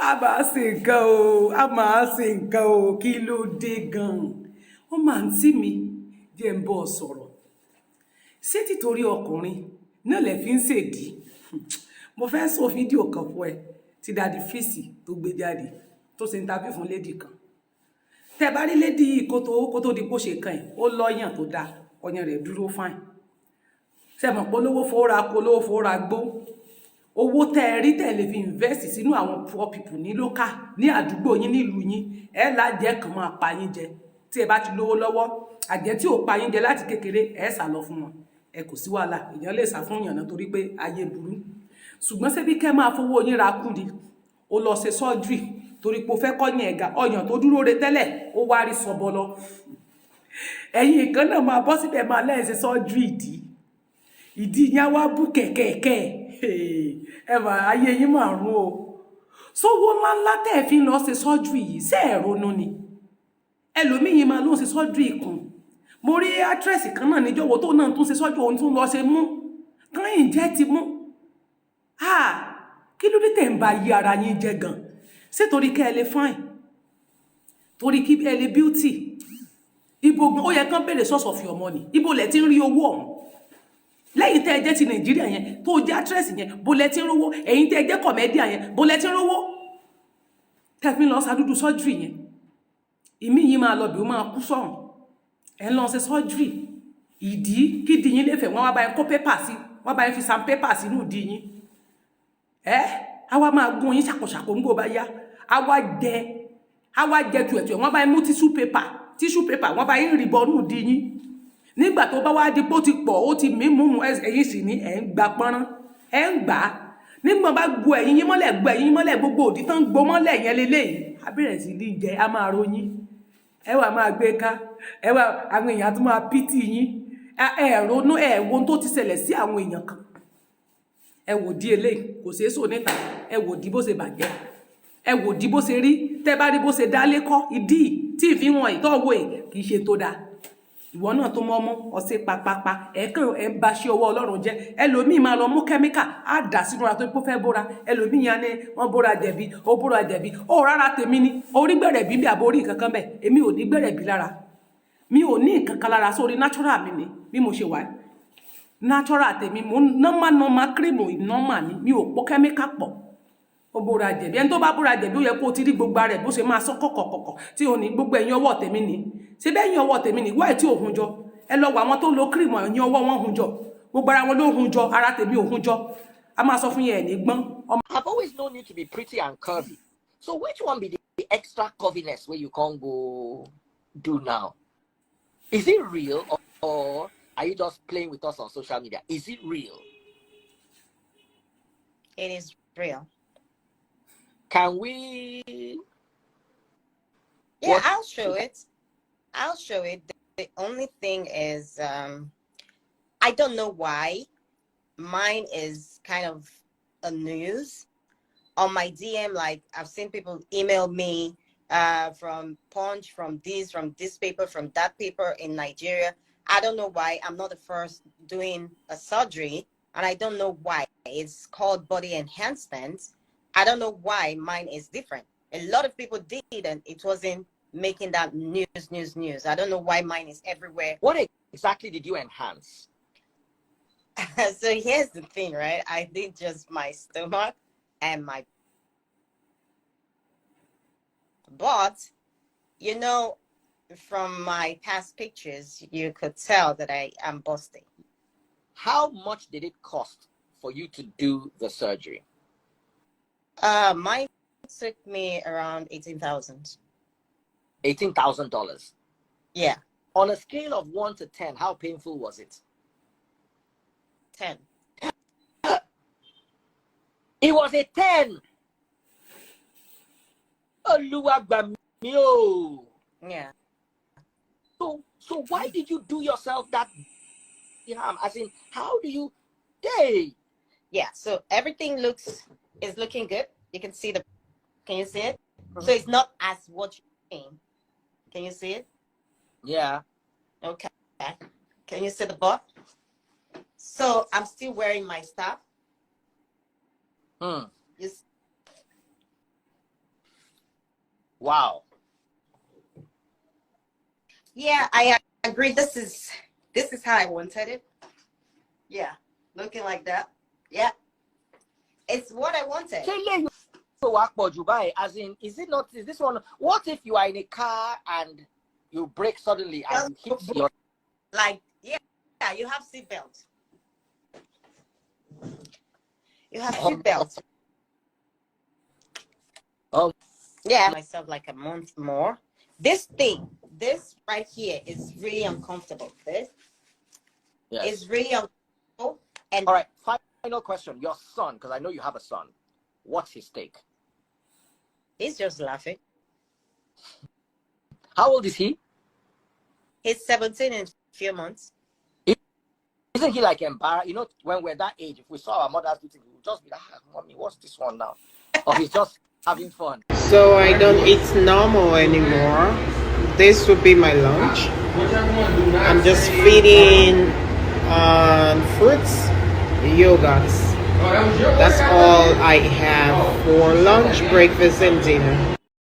A máa ṣe nǹkan o, a máa ṣe nǹkan o, kí ló dé gan-an? Ó máa ń tì mí jẹ́ ń bọ́ ọ sọ̀rọ̀. Ṣé títorí ọkùnrin náà lẹ fi ń ṣèdí? Mo fẹ́ sọ fídíò kan fún ẹ tí Daddy Fisi tó gbé jáde tó ṣe interview fún lady kan. Tẹ bá rí lady yìí kó tó di bó ṣe kàn ẹ̀, ó lọ́yàn tó dáa, ọyàn rẹ̀ dúró fine. Ṣé mọ̀ pé olówó fowó ra kó olówó fowó ra gbó? Owó tẹ́ ẹ rí tẹ́ lè fi invest sínú àwọn poor people ní local ní àdúgbò yín nílùú yín, ẹ lájẹ́ kan máa pa yín jẹ. Tí ẹ bá ti lówó lọ́wọ́, àjẹ́ tí ò pa yín jẹ láti kékeré, ẹ sá lọ fún wọn. Ẹ kò sí wàhálà, èèyàn lè sá fún yàn náà torí pé ayé burú. Ṣùgbọ́n ṣé bí kẹ́ máa fowó yín ra kú ni? Ó lọ ṣe surgery torí pé ó fẹ́ kọ́yàn ẹ̀gà, ọyàn tó dúró re tẹ́lẹ̀, ó wá rí sọbọlọ. Ẹ̀yin kan náà máa bọ́ síbẹ̀ máa lẹ́yìn ṣe surgery ìdí yẹn wá bú kẹ̀kẹ̀kẹ̀. Ẹ mà ayé yín máa rún o. Sówó ńláńlá tẹ́ ẹ fi ń lọ ṣe surgery yìí, ṣé ẹ ronú ni? Ẹlòmíyìn máa ló ń ṣe surgery kan. Mo rí actress kan náà níjọ́wọ́ tó náà tún ṣe surgery, òun tún lọ ṣe mú. Kán ìjẹ́ ti mú. Kí ló dé tẹ̀ ń ba yí ara yín jẹ́ gan? Ṣé torí kẹ́ ẹ lè fine? Torí kí ẹ lè beauty? Ibo ó yẹ kán bèrè source of your money. Ibo lẹ ti ń rí owó ọ̀hún? Lẹ́yìn tẹ́ ẹ jẹ́ ti Nàìjíríà yẹn, tó jẹ́ actress yẹn, bó lẹ ti ń rówó? Ẹ̀yin tẹ́ ẹ jẹ́ comedian yẹn, bó lẹ ti ń rówó? Tẹ́ fi ń lọ ṣàdúdú surgery yẹn. Ìmí yín máa lọ bí ó máa kú sọ́run. Ẹ ń lọ ṣe surgery. Ìdí kídì yín lè fẹ́, wọ́n wá bá yín kó paper sí, wọ́n bá yín fi sandpaper sínú ìdí yín. A wá máa gún yín ṣàkọṣàkọ ńgbò bá yá. A wá jẹ tuẹ̀tuẹ̀, wọ́n bá yín mú tissue paper, wọ́n bá yín rìbọn nù ìdí yín. Nígbà tó bá wá di pé ó ti pọ̀, ó ti mímú ẹ̀yin sì ní ẹ̀ ń gba pọ́nrán, ẹ̀ ń gbà á. Nígbà bá gbo ẹ̀yin yín mọ́lẹ̀ gbogbo òdì tán gbó mọ́lẹ̀ yẹn lélẹ́yìí. A bẹ̀rẹ̀ sí ní jẹ, a máa ròyìn. Ẹ wá máa gbé ká, ẹ wá àwọn èèyàn tó máa pítì yín. Ẹ ronú wo tó ti ṣẹlẹ̀ sí àwọn èèyàn kan. Ẹ wò di eléyìí, kò ṣeé sọ níta. Ẹ wò di bó ṣe bàjẹ́. Ẹ wò di bó ṣe rí. Tẹ́ bá rí bó ṣe dá lékọ́, ìdí tí ìfi wọn ìtọ́wò kì í ṣe tó dáa. Ìwọ náà tó mọ́mọ́ ọ̀sẹ̀ pàpàpà ẹ̀kan ẹ̀ ń ba ṣe ọwọ́ Ọlọ́run jẹ́. Ẹlòmíì máa lọ mú kẹ́míkà á dà sínú ara tó pé fẹ́ bóra. Ẹlòmíì yẹn ni wọ́n bóra jẹ̀bi, ó bóra jẹ̀bi. Ó rárá tèmi ni orí gbẹ̀rẹ̀ bí àbò orí nǹkan kan bẹ̀. Èmi ò ní gbẹ̀rẹ̀ bí lára. Mi ò ní nǹkan kan lára, sórí natural mi ni bí mo ṣe wà. Natural tèmi, mo normal cream normal ni. Mi ò pò kẹ́míkà pọ̀. Ó bóra jẹ̀bi. Ẹni tó bá bóra jẹ̀bi ó yẹ kó ti rí gbogbo ara rẹ̀ bó ṣe máa sọ kọ̀kọ̀kọ̀kọ̀ tí ò ní gbogbo ẹ̀yìn ọwọ́ tèmi ni. Ṣé bẹ́ẹ̀ yín ọwọ́ tèmi ni wáì tí ò hun jọ? Ẹ lọ wọ àwọn tó lo cream ẹ̀yìn ọwọ́ wọn hun jọ. Gbogbo ara wọn ló hun jọ, ara tèmi ò hun jọ. A máa sọ fún yẹn ní gbọ́n. I've always known you to be pretty and curvy. So which one be the extra curviness where you can't go do now? Is it real or are you just playing with us on social media? Is it real? It is real. Can we? Yeah, I'll show it. I'll show it. The only thing is, I don't know why mine is kind of a news on my DM. Like I've seen people email me from Punch, from this paper, from that paper in Nigeria. I don't know why. I'm not the first doing a surgery, and I don't know why. It's called body enhancement. I don't know why mine is different. A lot of people did, and it wasn't making that news. I don't know why mine is everywhere. What exactly did you enhance? So here's the thing, right? I did just my stomach and my... But, you know, from my past pictures, you could tell that I am busting. How much did it cost for you to do the surgery? Mine took me around $18,000. $18,000. Yeah. On a scale of 1 to 10, how painful was it? 10. It was a 10. Yeah. So why did you do yourself that harm? As in, how do you? Hey. Yeah. So everything is looking good. You can see can you see it? So it's not as what you think. Can you see it? Yeah. Okay. Can you see the butt? So I'm still wearing my stuff. Wow. Yeah, I agree. This is how I wanted it. Yeah, looking like that. Yeah, it's what I wanted. As in, is this one? What if you are in a car and you brake suddenly and you hit your... Like, yeah, you have seatbelt. You have seatbelt. Yeah, myself like a month more. This right here is really uncomfortable. This is really uncomfortable. And all right, final question. Your son, because I know you have a son. What's his take? He's just laughing. How old is he? He's 17 in a few months. Isn't he like embarrassed? You know, when we're that age, if we saw our mothers do things, we would just be like, mommy, what's this one now? Or he's just having fun. So I don't eat normal anymore. This would be my lunch. I'm just feeding on fruits, yogurts. That's all I have for lunch, breakfast, and dinner.